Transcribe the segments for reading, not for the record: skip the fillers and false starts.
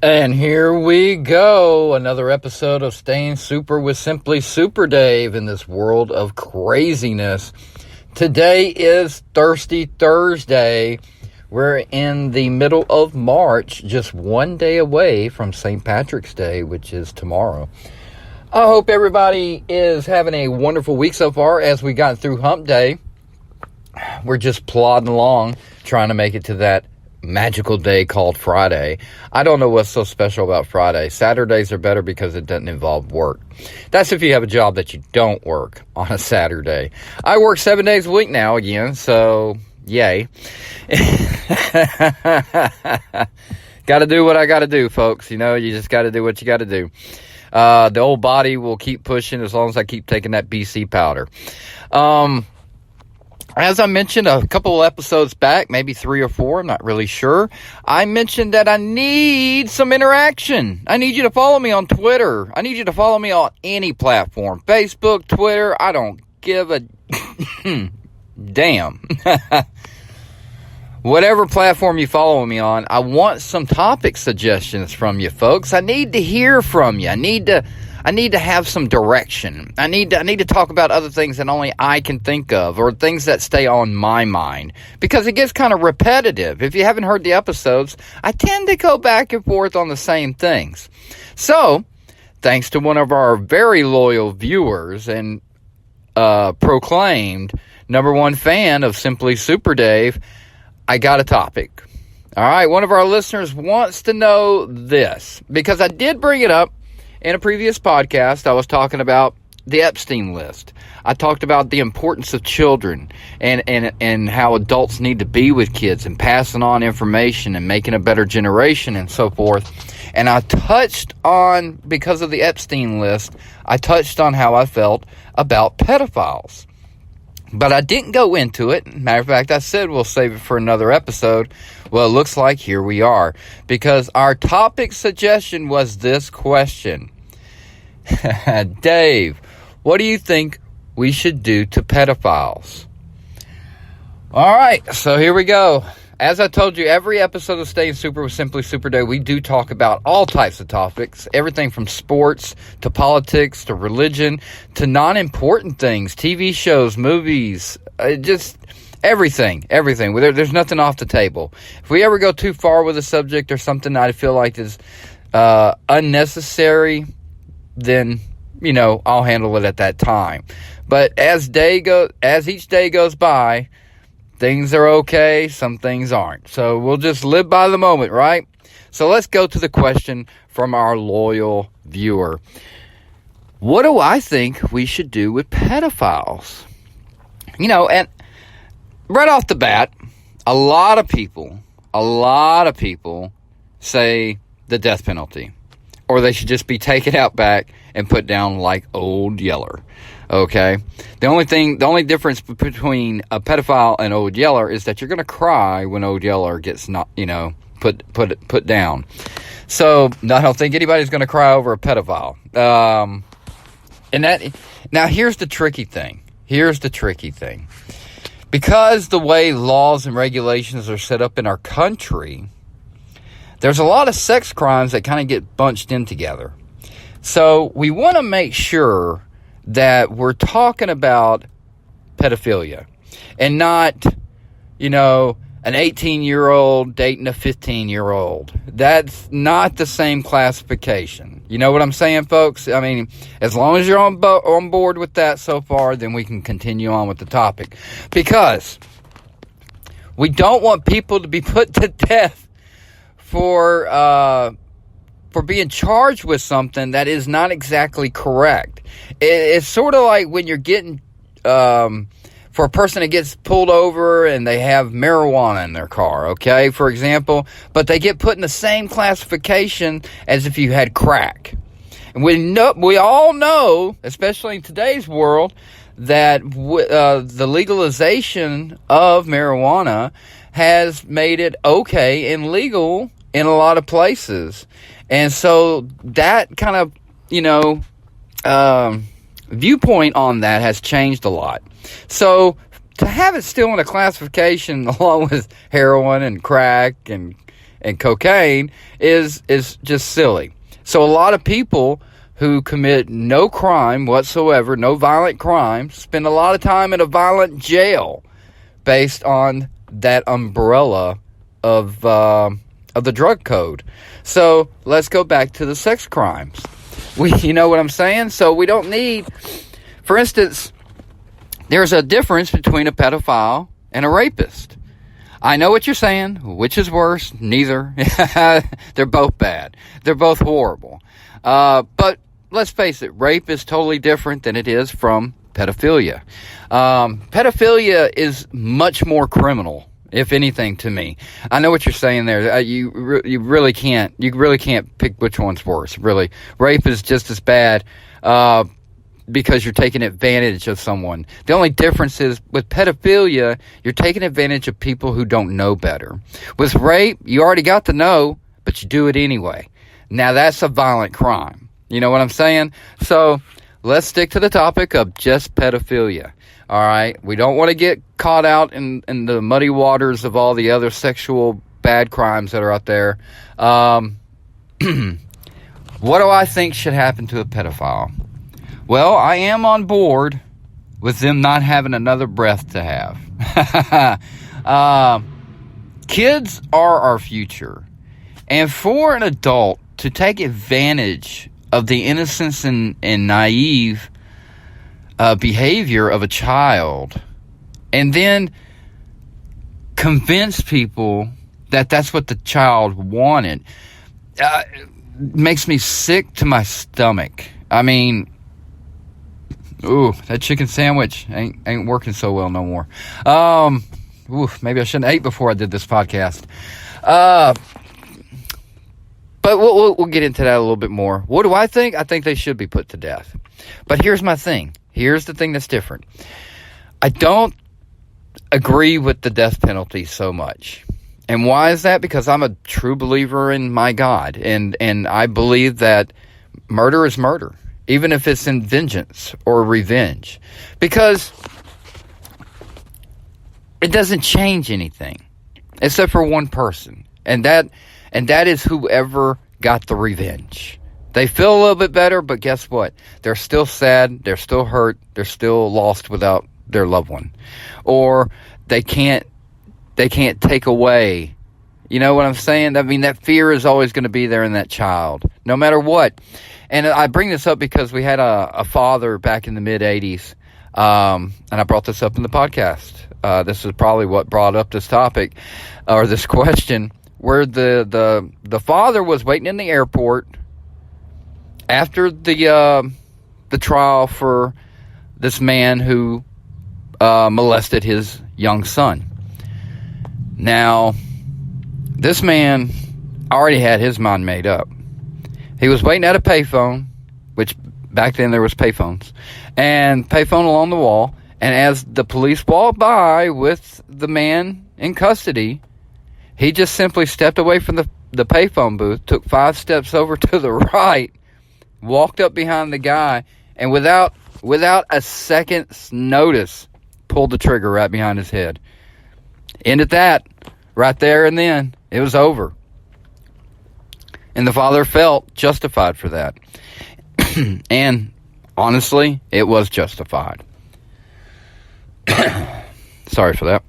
And here we go, another episode of Staying Super with SimplySuperDave in this world of craziness. Today is Thirsty Thursday. We're in the middle of March, just one day away from St. Patrick's Day, which is tomorrow. I hope everybody is having a wonderful week so far as we got through Hump Day. We're just plodding along, trying to make it to that magical day called Friday. I don't know what's so special about Friday. Saturdays are better because it doesn't involve work. That's if you have a job that you don't work on a Saturday. I work 7 days a week now again, so yay. Gotta do what I gotta do, folks. You know, you just gotta do what you gotta do. The old body will keep pushing as long as I keep taking that BC powder. As I mentioned a couple of episodes back, maybe 3 or 4, I'm not really sure, I mentioned that I need some interaction. I need you to follow me on Twitter. I need you to follow me on any platform. Facebook, Twitter, I don't give a damn. Whatever platform you follow me on, I want some topic suggestions from you folks. I need to hear from you. I need to have some direction. I need to talk about other things that only I can think of, or things that stay on my mind, because it gets kind of repetitive. If you haven't heard the episodes, I tend to go back and forth on the same things. So, thanks to one of our very loyal viewers and proclaimed #1 fan of SimplySuperDave, I got a topic. All right, one of our listeners wants to know this, because I did bring it up in a previous podcast. I was talking about the Epstein list. I talked about the importance of children and how adults need to be with kids and passing on information and making a better generation and so forth. And I touched on, because of the Epstein list, I touched on how I felt about pedophiles. But I didn't go into it. Matter of fact, I said we'll save it for another episode. Well, it looks like here we are, because our topic suggestion was this question. Dave, what do you think we should do to pedophiles? All right, so here we go. As I told you, every episode of Staying Super with SimplySuperDave, we do talk about all types of topics, everything from sports to politics to religion to non-important things, TV shows, movies, just everything. There's nothing off the table. If we ever go too far with a subject or something I feel like is unnecessary, then, you know, I'll handle it at that time. But as each day goes by, things are okay, some things aren't. So we'll just live by the moment, right? So let's go to the question from our loyal viewer. What do I think we should do with pedophiles? You know, and right off the bat, a lot of people say the death penalty, or they should just be taken out back and put down like Old Yeller. Okay, the only difference between a pedophile and Old Yeller is that you're going to cry when Old Yeller gets put down. So I don't think anybody's going to cry over a pedophile. Now here's the tricky thing. Because the way laws and regulations are set up in our country, there's a lot of sex crimes that kind of get bunched in together. So we want to make sure that we're talking about pedophilia and not, an 18-year-old dating a 15-year-old. That's not the same classification. You know what I'm saying, folks? I mean, as long as you're on board with that so far, then we can continue on with the topic. Because we don't want people to be put to death for being charged with something that is not exactly correct. It's sort of like when you're getting, for a person that gets pulled over and they have marijuana in their car, okay, for example, but they get put in the same classification as if you had crack. And we all know, especially in today's world, that the legalization of marijuana has made it okay and legal in a lot of places. And so that kind of, viewpoint on that has changed a lot. So to have it still in a classification along with heroin and crack and and cocaine is just silly. So a lot of people who commit no crime whatsoever, no violent crime, spend a lot of time in a violent jail based on that umbrella of the drug code. So let's go back to the sex crimes. You know what I'm saying? So we don't need, for instance, there's a difference between a pedophile and a rapist. I know what you're saying. Which is worse? Neither. They're both bad. They're both horrible. But let's face it, rape is totally different than it is from pedophilia. Pedophilia is much more criminal, if anything, to me. I know what you're saying there. You really can't pick which one's worse. Really, rape is just as bad because you're taking advantage of someone. The only difference is with pedophilia, you're taking advantage of people who don't know better. With rape, you already got to know, but you do it anyway. Now that's a violent crime. You know what I'm saying? So let's stick to the topic of just pedophilia. All right, we don't want to get caught out in the muddy waters of all the other sexual bad crimes that are out there. What do I think should happen to a pedophile? Well, I am on board with them not having another breath to have. Kids are our future. And for an adult to take advantage of the innocence and naive behavior of a child, and then convince people that that's what the child wanted, makes me sick to my stomach. I mean, ooh, that chicken sandwich ain't working so well no more. Maybe I shouldn't have ate before I did this podcast. But we'll get into that a little bit more. What do I think? I think they should be put to death. But here's my thing. Here's the thing that's different. I don't agree with the death penalty so much. And why is that? Because I'm a true believer in my God. And I believe that murder is murder, even if it's in vengeance or revenge. Because it doesn't change anything except for one person. And that is whoever got the revenge. They feel a little bit better, but guess what? They're still sad, they're still hurt, they're still lost without their loved one. Or they can't take away. You know what I'm saying? I mean, that fear is always going to be there in that child, no matter what. And I bring this up because we had a father back in the mid-'80s, and I brought this up in the podcast. This is probably what brought up this topic, or this question, where the father was waiting in the airport after the trial for this man who molested his young son. Now, this man already had his mind made up. He was waiting at a payphone, which back then there was payphones, and payphone along the wall. And as the police walked by with the man in custody, he just simply stepped away from the payphone booth, took 5 steps over to the right, walked up behind the guy, and without a second's notice, pulled the trigger right behind his head. Ended that right there and then. It was over. And the father felt justified for that. And honestly, it was justified. Sorry for that.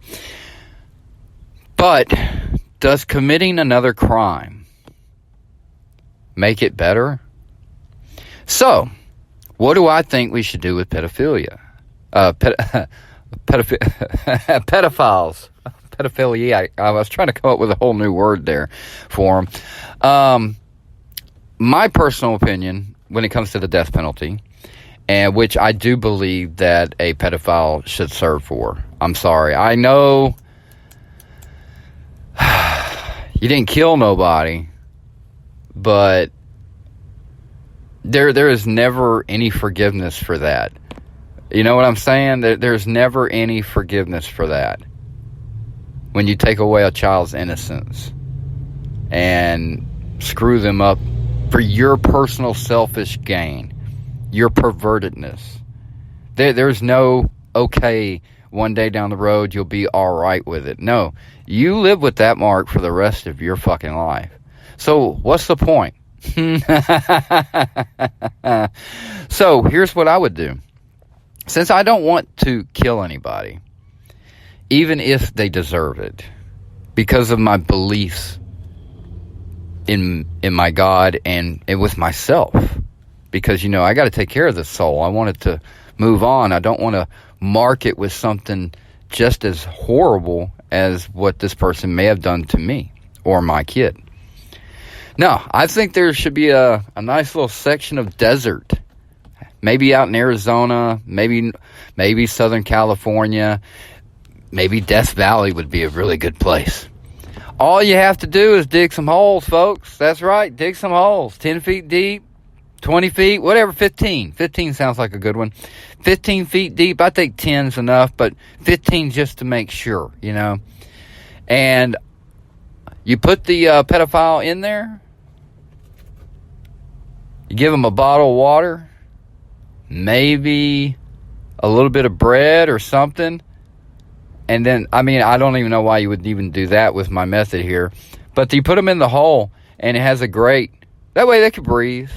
But does committing another crime make it better? So, what do I think we should do with pedophilia? Pedophiles. Pedophilia. I was trying to come up with a whole new word there for them. My personal opinion when it comes to the death penalty, and which I do believe that a pedophile should serve for. I'm sorry. I know you didn't kill nobody, but there is never any forgiveness for that. You know what I'm saying? There's never any forgiveness for that. When you take away a child's innocence and screw them up for your personal selfish gain, your pervertedness. There's no okay one day down the road you'll be all right with it. No, you live with that mark for the rest of your fucking life. So what's the point? So here's what I would do. Since I don't want to kill anybody, even if they deserve it, because of my beliefs in my God and with myself, because, I got to take care of this soul. I want it to move on. I don't want to mark it with something just as horrible as what this person may have done to me or my kid. No, I think there should be a nice little section of desert, maybe out in Arizona, maybe Southern California, maybe Death Valley would be a really good place. All you have to do is dig some holes, folks. That's right, dig some holes, 10 feet deep, 20 feet, whatever, 15. 15 sounds like a good one. 15 feet deep, I think 10's enough, but 15 just to make sure, And you put the pedophile in there. You give him a bottle of water. Maybe a little bit of bread or something. And then, I don't even know why you would even do that with my method here. But you put them in the hole, and it has a grate. That way they can breathe.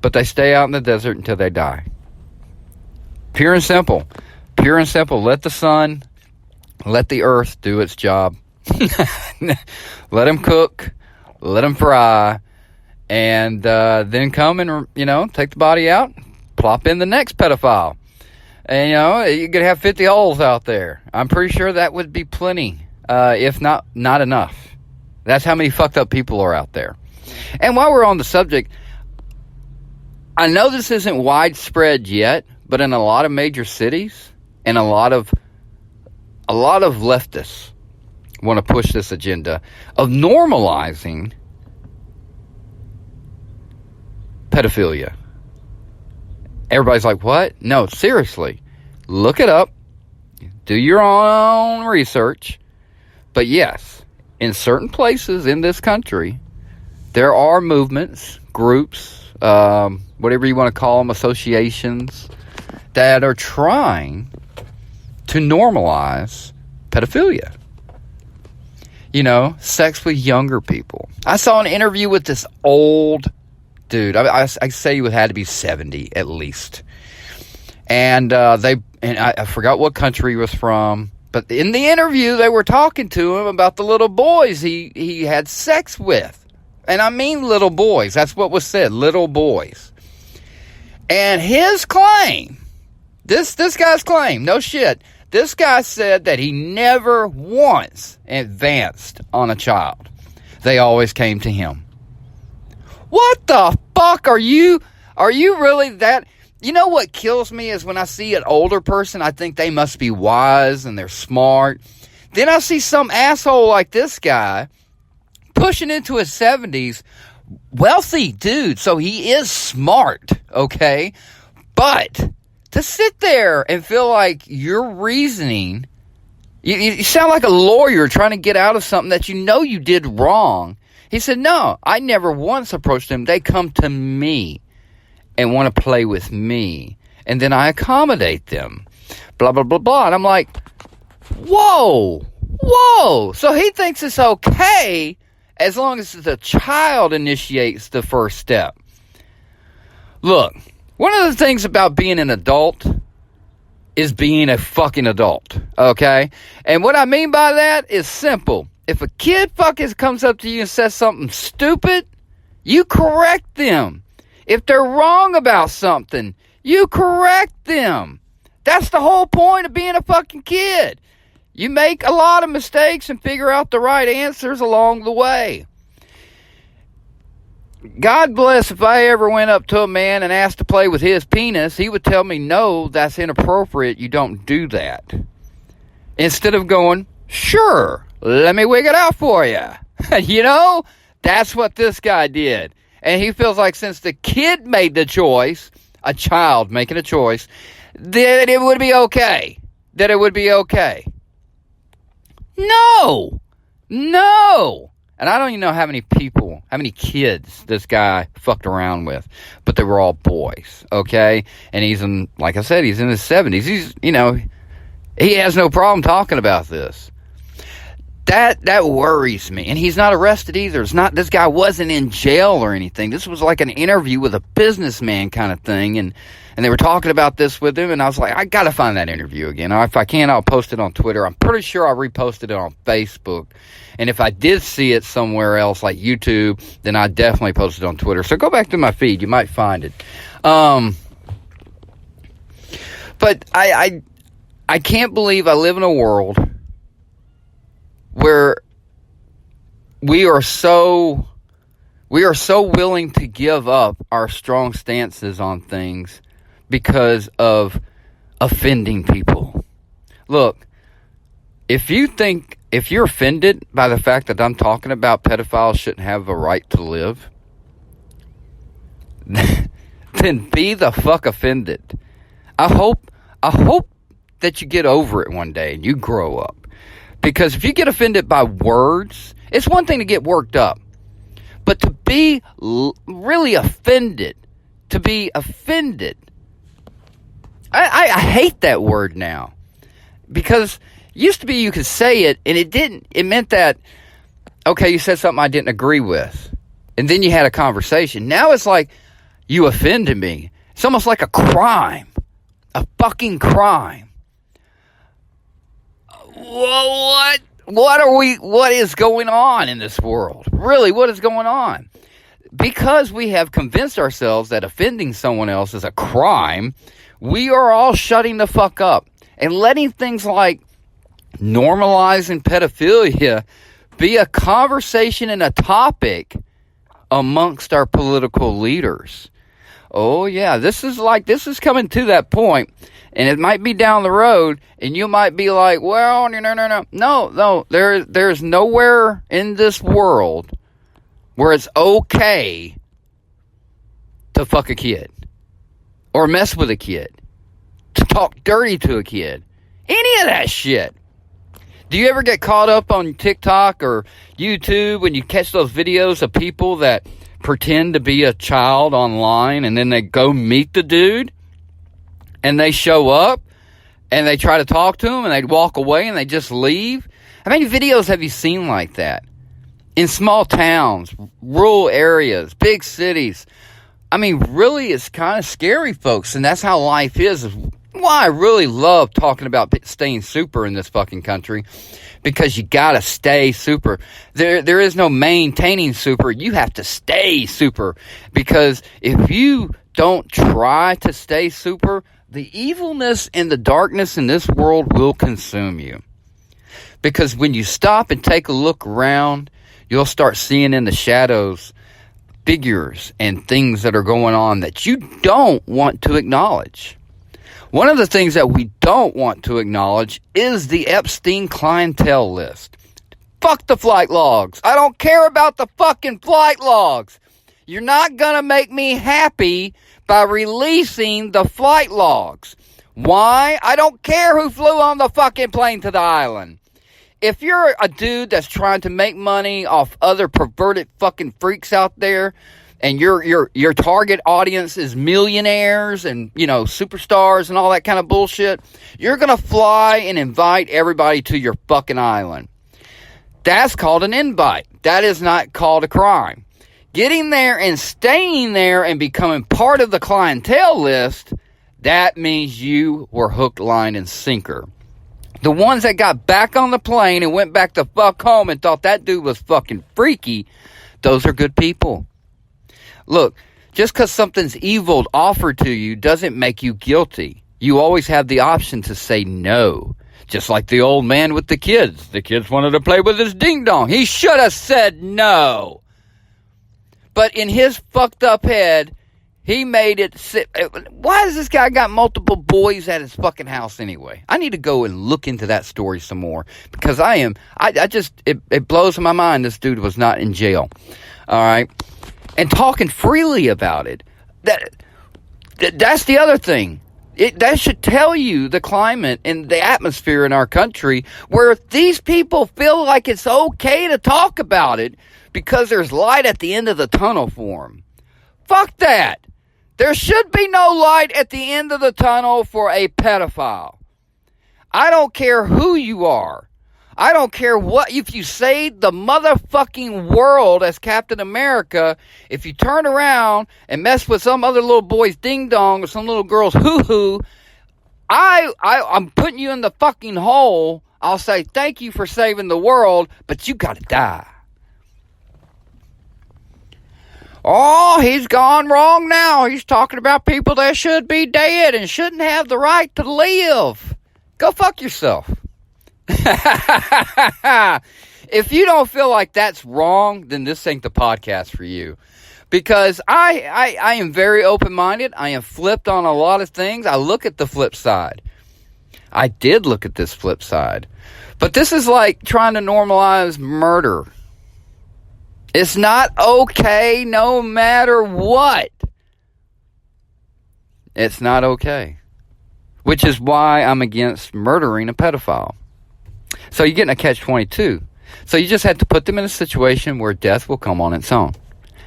But they stay out in the desert until they die. Pure and simple. Pure and simple. Let the sun, let the earth do its job. Let them cook. Let them fry. And then come and, take the body out. Plop in the next pedophile. And, you could have 50 holes out there. I'm pretty sure that would be plenty, if not enough. That's how many fucked up people are out there. And while we're on the subject, I know this isn't widespread yet, but in a lot of major cities and a lot of leftists want to push this agenda of normalizing pedophilia. Everybody's like, what? No, seriously. Look it up. Do your own research. But yes, in certain places in this country, there are movements, groups, whatever you want to call them, associations, that are trying to normalize pedophilia. Sex with younger people. I saw an interview with this old dude. I say he had to be 70 at least. And I forgot what country he was from. But in the interview, they were talking to him about the little boys he had sex with. And I mean little boys. That's what was said, little boys. And his claim, this guy's claim, no shit, this guy said that he never once advanced on a child. They always came to him. What the fuck are you really that? You know what kills me is when I see an older person, I think they must be wise and they're smart. Then I see some asshole like this guy pushing into his 70s, wealthy dude, so he is smart, okay? But to sit there and feel like you're reasoning, you sound like a lawyer trying to get out of something that you did wrong. He said, no, I never once approached them. They come to me and want to play with me. And then I accommodate them. Blah, blah, blah, blah. And I'm like, whoa. So he thinks it's okay as long as the child initiates the first step. Look, one of the things about being an adult is being a fucking adult, okay? And what I mean by that is simple. If a kid fucking comes up to you and says something stupid, you correct them. If they're wrong about something, you correct them. That's the whole point of being a fucking kid. You make a lot of mistakes and figure out the right answers along the way. God bless if I ever went up to a man and asked to play with his penis, he would tell me, no, that's inappropriate. You don't do that. Instead of going, sure, let me wig it out for you. That's what this guy did. And he feels like since the kid made the choice, a child making a choice, that it would be okay. That it would be okay. No. And I don't even know how many kids this guy fucked around with. But they were all boys, okay? And he's in, like I said, he's in his 70s. He has no problem talking about this. That worries me. And he's not arrested either. This guy wasn't in jail or anything. This was like an interview with a businessman kind of thing. And they were talking about this with him. And I was like, I got to find that interview again. If I can, I'll post it on Twitter. I'm pretty sure I reposted it on Facebook. And if I did see it somewhere else like YouTube, then I definitely posted it on Twitter. So go back to my feed. You might find it. But I can't believe I live in a world where we are so willing to give up our strong stances on things because of offending people. Look, if you're offended by the fact that I'm talking about pedophiles shouldn't have a right to live, then be the fuck offended. I hope that you get over it one day and you grow up. Because if you get offended by words, it's one thing to get worked up. But to be really offended, I hate that word now. Because used to be you could say it and it meant that, okay, you said something I didn't agree with. And then you had a conversation. Now it's like, you offended me. It's almost like a crime. A fucking crime. What is going on in this world? Really, what is going on? Because we have convinced ourselves that offending someone else is a crime, we are all shutting the fuck up and letting things like normalizing pedophilia be a conversation and a topic amongst our political leaders. Oh yeah, this is coming to that point. And it might be down the road, and you might be like, well, no. There's nowhere in this world where it's okay to fuck a kid, or mess with a kid, to talk dirty to a kid. Any of that shit. Do you ever get caught up on TikTok or YouTube when you catch those videos of people that pretend to be a child online, and then they go meet the dude? And they show up, and they try to talk to him, and they walk away, and they just leave. How many videos have you seen like that? In small towns, rural areas, big cities. I mean, really, it's kind of scary, folks, and that's how life is why I really love talking about staying super in this fucking country, because you gotta stay super. There is no maintaining super. You have to stay super, because if you don't try to stay super, the evilness and the darkness in this world will consume you. Because when you stop and take a look around, you'll start seeing in the shadows figures and things that are going on that you don't want to acknowledge. One of the things that we don't want to acknowledge is the Epstein clientele list. Fuck the flight logs. I don't care about the fucking flight logs. You're not gonna make me happy by releasing the flight logs. Why? I don't care who flew on the fucking plane to the island. If you're a dude that's trying to make money off other perverted fucking freaks out there, and your target audience is millionaires and, superstars and all that kind of bullshit, you're gonna fly and invite everybody to your fucking island. That's called an invite. That is not called a crime. Getting there and staying there and becoming part of the clientele list, that means you were hook, line, and sinker. The ones that got back on the plane and went back the fuck home and thought that dude was fucking freaky, those are good people. Look, just because something's evil offered to you doesn't make you guilty. You always have the option to say no. Just like the old man with the kids. The kids wanted to play with his ding-dong. He should have said no. But in his fucked up head, he made it sit. Why has this guy got multiple boys at his fucking house anyway? I need to go and look into that story some more. Because it blows my mind this dude was not in jail. All right? And talking freely about it. That's the other thing. That should tell you the climate and the atmosphere in our country, where these people feel like it's okay to talk about it because there's light at the end of the tunnel for them. Fuck that. There should be no light at the end of the tunnel for a pedophile. I don't care who you are. I don't care what, if you saved the motherfucking world as Captain America, if you turn around and mess with some other little boy's ding-dong or some little girl's hoo-hoo, I'm putting you in the fucking hole. I'll say thank you for saving the world, but you gotta die. Oh, he's gone wrong now. He's talking about people that should be dead and shouldn't have the right to live. Go fuck yourself. If you don't feel like that's wrong, then this ain't the podcast for you. Because I am very open-minded. I am flipped on a lot of things. I look at the flip side. I did look at this flip side. But this is like trying to normalize murder. It's not okay no matter what. It's not okay. Which is why I'm against murdering a pedophile. So you're getting a catch-22. So you just have to put them in a situation where death will come on its own.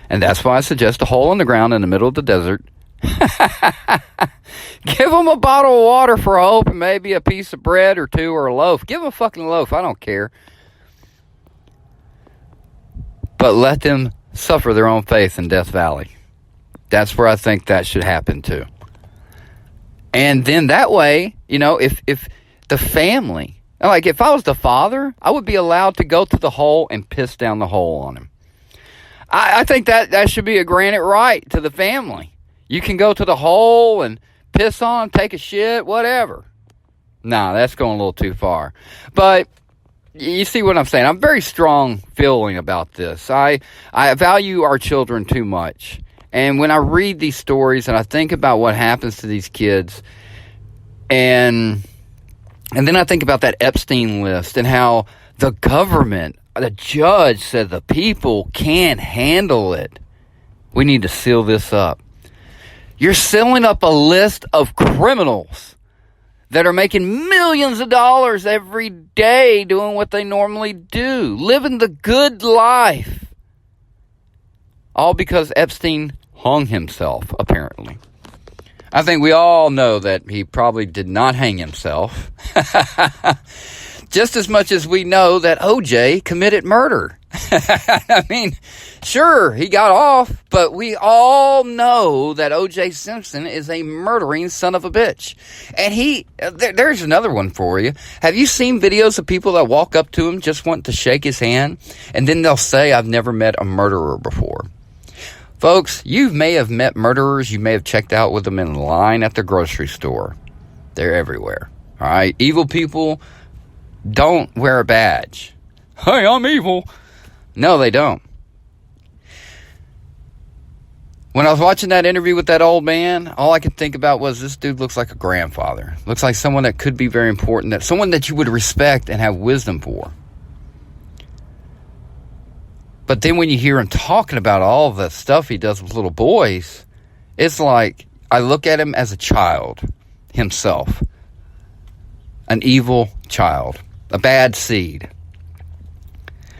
And that's why I suggest a hole in the ground in the middle of the desert. Give them a bottle of water for hope and maybe a piece of bread or two or a loaf. Give them a fucking loaf. I don't care. But let them suffer their own faith in Death Valley. That's where I think that should happen too. And then that way, if the family, like if I was the father, I would be allowed to go to the hole and piss down the hole on him. I think that should be a granted right to the family. You can go to the hole and piss on him, take a shit, whatever. Nah, that's going a little too far. But you see what I'm saying? I'm very strong feeling about this. I value our children too much. And when I read these stories and I think about what happens to these kids, and then I think about that Epstein list and how the government, the judge said the people can't handle it. We need to seal this up. You're sealing up a list of criminals that are making millions of dollars every day doing what they normally do, living the good life. All because Epstein hung himself, apparently. I think we all know that he probably did not hang himself. Just as much as we know that OJ committed murder. I mean, sure, he got off, but we all know that OJ Simpson is a murdering son of a bitch. And there's another one for you. Have you seen videos of people that walk up to him just want to shake his hand, and then they'll say, I've never met a murderer before? Folks, you may have met murderers. You may have checked out with them in line at the grocery store. They're everywhere. All right? Evil people don't wear a badge. Hey, I'm evil. No, they don't. When I was watching that interview with that old man, all I could think about was this dude looks like a grandfather. Looks like someone that could be very important, that someone that you would respect and have wisdom for. But then when you hear him talking about all the stuff he does with little boys, it's like I look at him as a child himself. An evil child. A bad seed.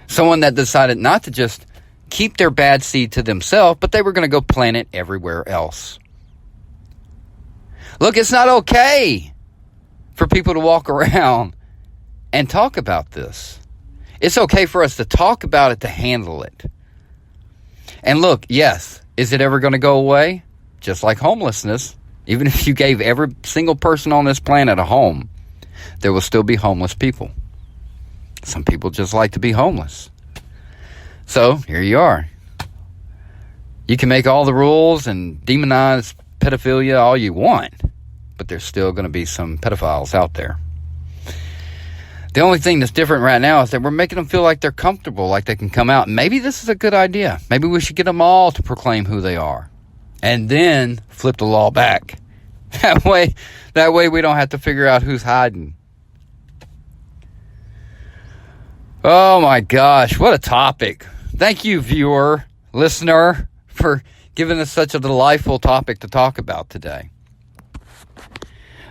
Someone that decided not to just keep their bad seed to themselves, but they were going to go plant it everywhere else. Look, it's not okay for people to walk around and talk about this. It's okay for us to talk about it, to handle it. And look, yes, is it ever going to go away? Just like homelessness. Even if you gave every single person on this planet a home, there will still be homeless people. Some people just like to be homeless. So, here you are. You can make all the rules and demonize pedophilia all you want, but there's still going to be some pedophiles out there. The only thing that's different right now is that we're making them feel like they're comfortable, like they can come out. Maybe this is a good idea. Maybe we should get them all to proclaim who they are. And then flip the law back. That way we don't have to figure out who's hiding. Oh my gosh, what a topic. Thank you, viewer, listener, for giving us such a delightful topic to talk about today.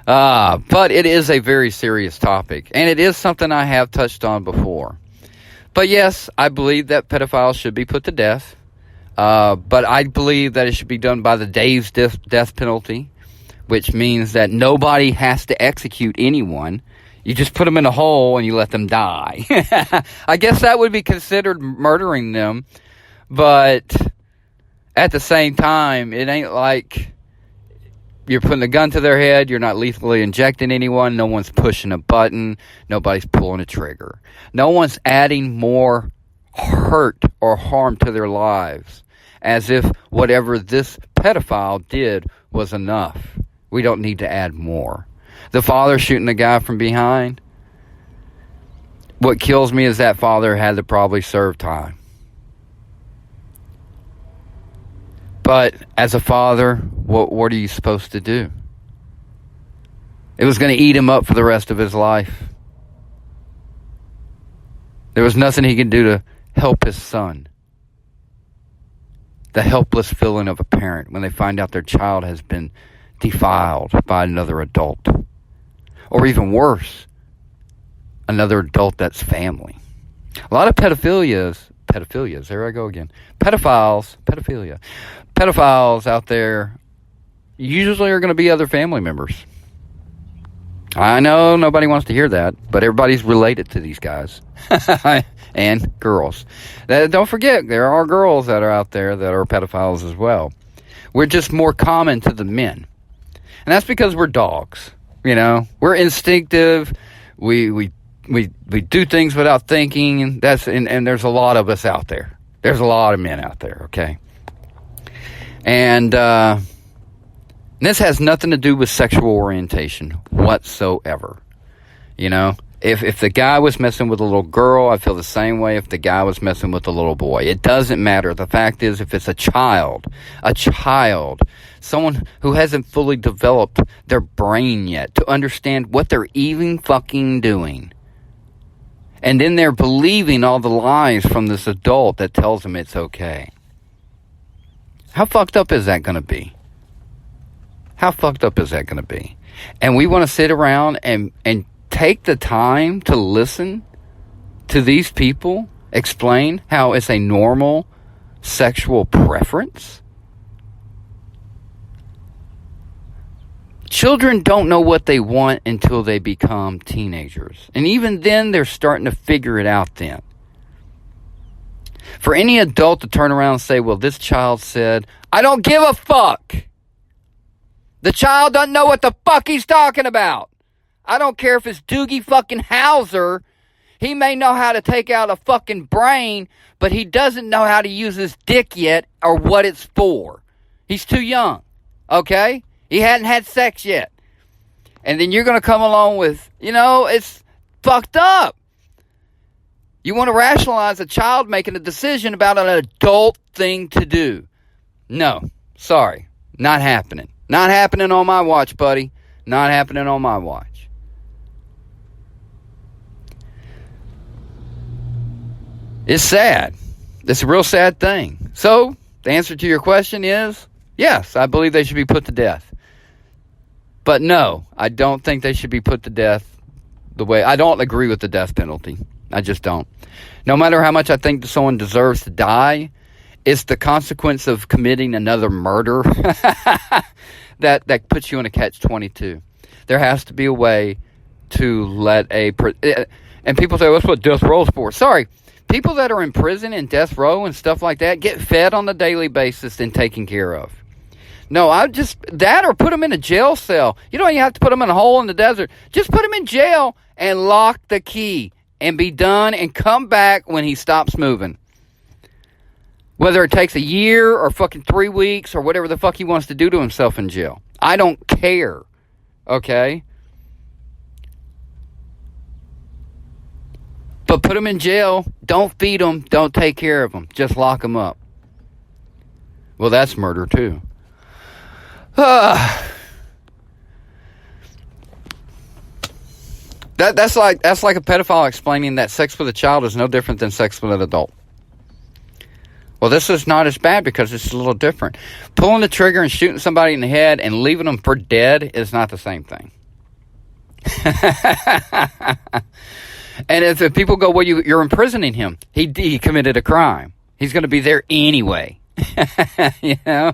But it is a very serious topic, and it is something I have touched on before. But yes, I believe that pedophiles should be put to death, but I believe that it should be done by the Dave's death penalty, which means that nobody has to execute anyone. You just put them in a hole and you let them die. I guess that would be considered murdering them. But at the same time, it ain't like you're putting a gun to their head. You're not lethally injecting anyone. No one's pushing a button. Nobody's pulling a trigger. No one's adding more hurt or harm to their lives, as if whatever this pedophile did was enough. We don't need to add more. The father shooting the guy from behind, what kills me is that father had to probably serve time. But as a father, what are you supposed to do? It was going to eat him up for the rest of his life. There was nothing he could do to help his son. The helpless feeling of a parent when they find out their child has been defiled by another adult. Or even worse, another adult that's family. A lot of pedophilia, there I go again. Pedophilia. Pedophiles out there usually are going to be other family members. I know nobody wants to hear that, but everybody's related to these guys. And girls. Don't forget, there are girls that are out there that are pedophiles as well. We're just more common to the men. And that's because we're dogs. You know, we're instinctive. We do things without thinking. And there's a lot of us out there. There's a lot of men out there, okay? And this has nothing to do with sexual orientation whatsoever. You know, if the guy was messing with a little girl, I feel the same way if the guy was messing with a little boy. It doesn't matter. The fact is, if it's a child, someone who hasn't fully developed their brain yet to understand what they're even fucking doing, and then they're believing all the lies from this adult that tells them it's okay. How fucked up is that going to be? How fucked up is that going to be? And we want to sit around and take the time to listen to these people explain how it's a normal sexual preference? Children don't know what they want until they become teenagers. And even then, they're starting to figure it out then. For any adult to turn around and say, well, this child said, I don't give a fuck. The child doesn't know what the fuck he's talking about. I don't care if it's Doogie fucking Howser. He may know how to take out a fucking brain, but he doesn't know how to use his dick yet or what it's for. He's too young, okay? He hadn't had sex yet. And then you're going to come along with, it's fucked up. You want to rationalize a child making a decision about an adult thing to do. No, sorry, not happening. Not happening on my watch, buddy. Not happening on my watch. It's sad. It's a real sad thing. So, the answer to your question is, yes, I believe they should be put to death. But no, I don't think they should be put to death the way... I don't agree with the death penalty. I just don't. No matter how much I think someone deserves to die, it's the consequence of committing another murder that puts you in a catch-22. There has to be a way to let a... And people say, well, that's what death row is for. Sorry. People that are in prison and death row and stuff like that get fed on a daily basis and taken care of. No, that or put them in a jail cell. You don't even have to put them in a hole in the desert. Just put them in jail and lock the key and be done and come back when he stops moving. Whether it takes a year or fucking 3 weeks or whatever the fuck he wants to do to himself in jail. I don't care. Okay? But put them in jail. Don't feed them. Don't take care of them. Just lock them up. Well, that's murder too. That's like a pedophile explaining that sex with a child is no different than sex with an adult. Well, this is not as bad because it's a little different. Pulling the trigger and shooting somebody in the head and leaving them for dead is not the same thing. And if people go, well, you're imprisoning him. He committed a crime. He's going to be there anyway. You know?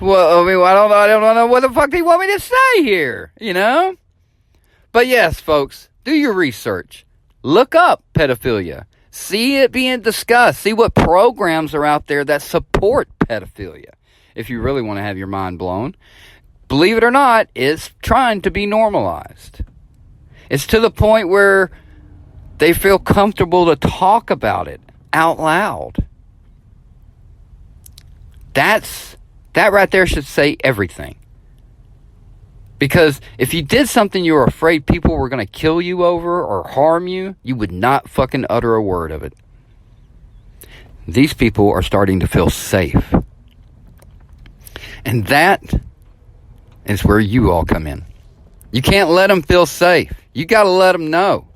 Well, I mean, I don't know what the fuck do you want me to say here, you know? But yes, folks, Do your research. Look up pedophilia. See it being discussed. See what programs are out there that support pedophilia. If you really want to have your mind blown. Believe it or not, it's trying to be normalized. It's to the point where they feel comfortable to talk about it out loud. That right there should say everything. Because if you did something you were afraid people were going to kill you over or harm you, you would not fucking utter a word of it. These people are starting to feel safe. And that is where you all come in. You can't let them feel safe. You got to let them know.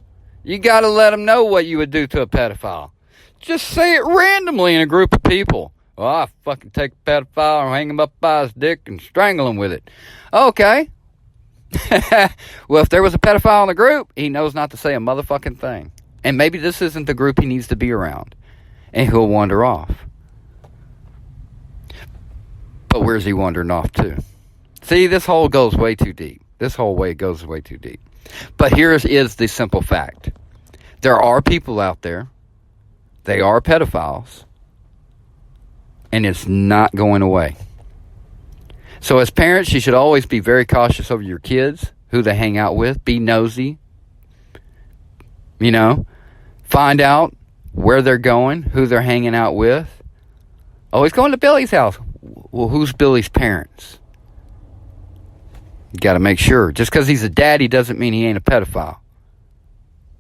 You got to let them know what you would do to a pedophile. Just say it randomly in a group of people. Oh, I fucking take a pedophile and hang him up by his dick and strangle him with it. Okay. Well, if there was a pedophile in the group, he knows not to say a motherfucking thing. And maybe this isn't the group he needs to be around. And he'll wander off. But where's he wandering off to? See, this hole goes way too deep. This whole way goes way too deep. But here is the simple fact. There are people out there. They are pedophiles. And it's not going away. So as parents, you should always be very cautious over your kids, who they hang out with. Be nosy. You know, find out where they're going, who they're hanging out with. Oh, he's going to Billy's house. Well, who's Billy's parents? You got to make sure. Just because he's a daddy doesn't mean he ain't a pedophile.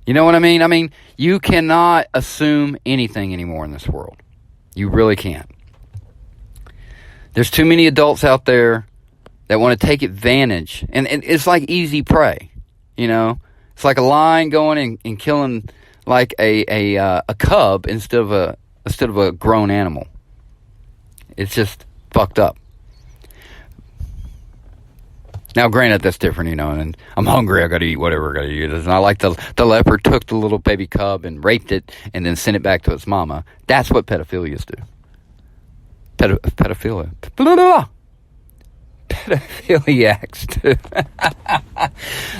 You know what I mean? I mean, you cannot assume anything anymore in this world. You really can't. There's too many adults out there that want to take advantage. And it's like easy prey. You know? It's like a lion going and killing like a cub instead of a grown animal. It's just fucked up. Now, granted, that's different, you know, and I'm hungry, I gotta eat whatever I gotta eat. And I like the leopard took the little baby cub and raped it and then sent it back to its mama. That's what pedophilias do. Pedophilia. Pedophiliacs do.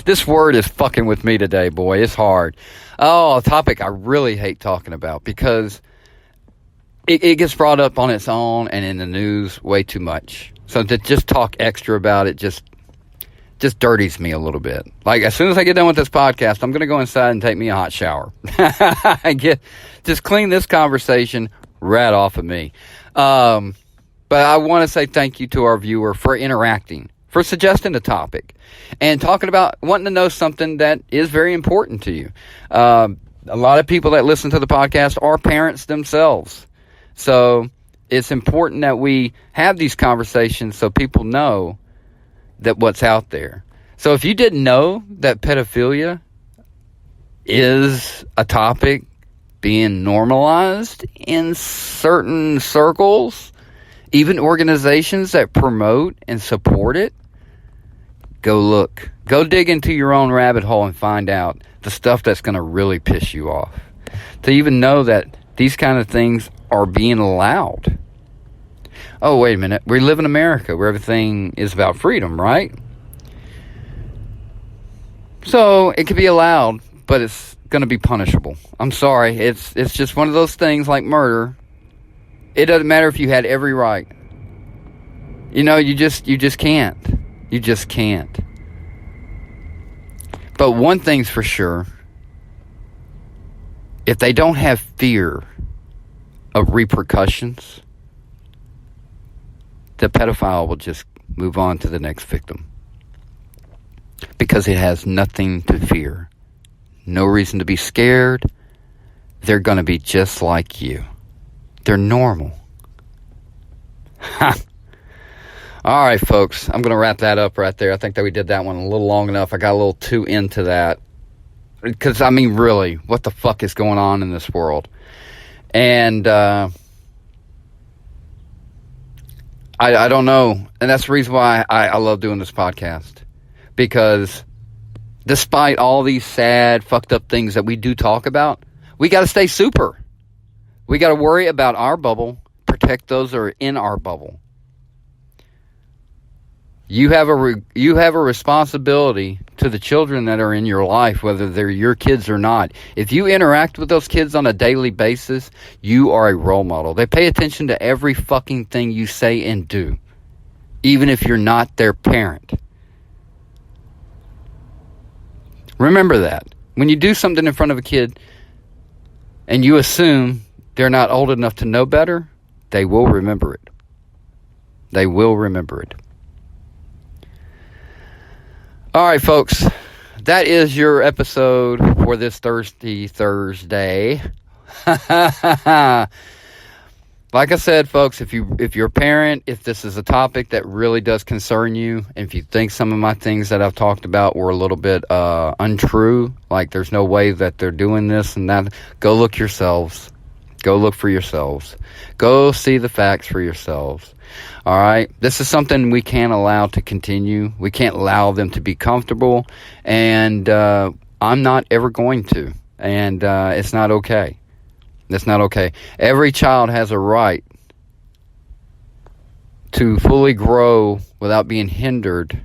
This word is fucking with me today, boy. It's hard. Oh, a topic I really hate talking about because it gets brought up on its own and in the news way too much. So to just talk extra about it just dirties me a little bit. Like, as soon as I get done with this podcast, I'm going to go inside and take me a hot shower. Just clean this conversation right off of me. But I want to say thank you to our viewer for interacting, for suggesting a topic, and talking about wanting to know something that is very important to you. A lot of people that listen to the podcast are parents themselves. So it's important that we have these conversations so people know that what's out there. So if you didn't know that pedophilia is a topic being normalized in certain circles, even organizations that promote and support it, go look. Go dig into your own rabbit hole and find out the stuff that's going to really piss you off. To even know that these kind of things are being allowed. Oh, wait a minute. We live in America where everything is about freedom, right? So it could be allowed, but it's going to be punishable. I'm sorry. It's just one of those things like murder. It doesn't matter if you had every right. You know, you just can't. You just can't. But one thing's for sure. If they don't have fear of repercussions, the pedophile will just move on to the next victim. Because it has nothing to fear. No reason to be scared. They're going to be just like you. They're normal. All right, folks. I'm going to wrap that up right there. I think that we did that one a little long enough. I got a little too into that. Because, I mean, really, what the fuck is going on in this world? And, I don't know. And that's the reason why I love doing this podcast. Because despite all these sad, fucked up things that we do talk about, we got to stay super. We got to worry about our bubble, protect those that are in our bubble. You have a responsibility to the children that are in your life, whether they're your kids or not. If you interact with those kids on a daily basis, you are a role model. They pay attention to every fucking thing you say and do, even if you're not their parent. Remember that. When you do something in front of a kid and you assume they're not old enough to know better, they will remember it. They will remember it. All right, folks, that is your episode for this Thursday. Like I said, folks, if you're a parent, if this is a topic that really does concern you, and if you think some of my things that I've talked about were a little bit untrue, like there's no way that they're doing this and that, go look yourselves. Go look for yourselves. Go see the facts for yourselves. All right? This is something we can't allow to continue. We can't allow them to be comfortable. And I'm not ever going to. And it's not okay. It's not okay. Every child has a right to fully grow without being hindered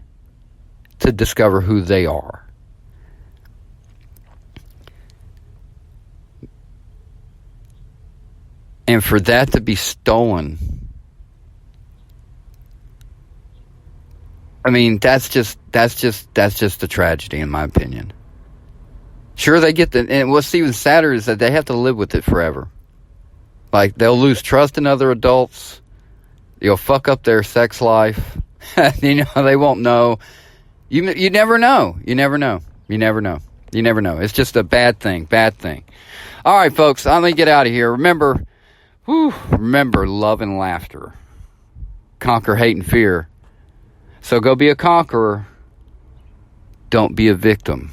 to discover who they are. And for that to be stolen, I mean, that's just a tragedy, in my opinion. Sure, they get and what's even sadder is that they have to live with it forever. Like, they'll lose trust in other adults. You'll fuck up their sex life. They won't know. You never know. You never know. You never know. You never know. It's just a bad thing. Bad thing. All right, folks, I'm going to get out of here. Remember love and laughter. Conquer hate and fear. So go be a conqueror. Don't be a victim.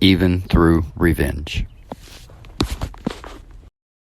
Even through revenge.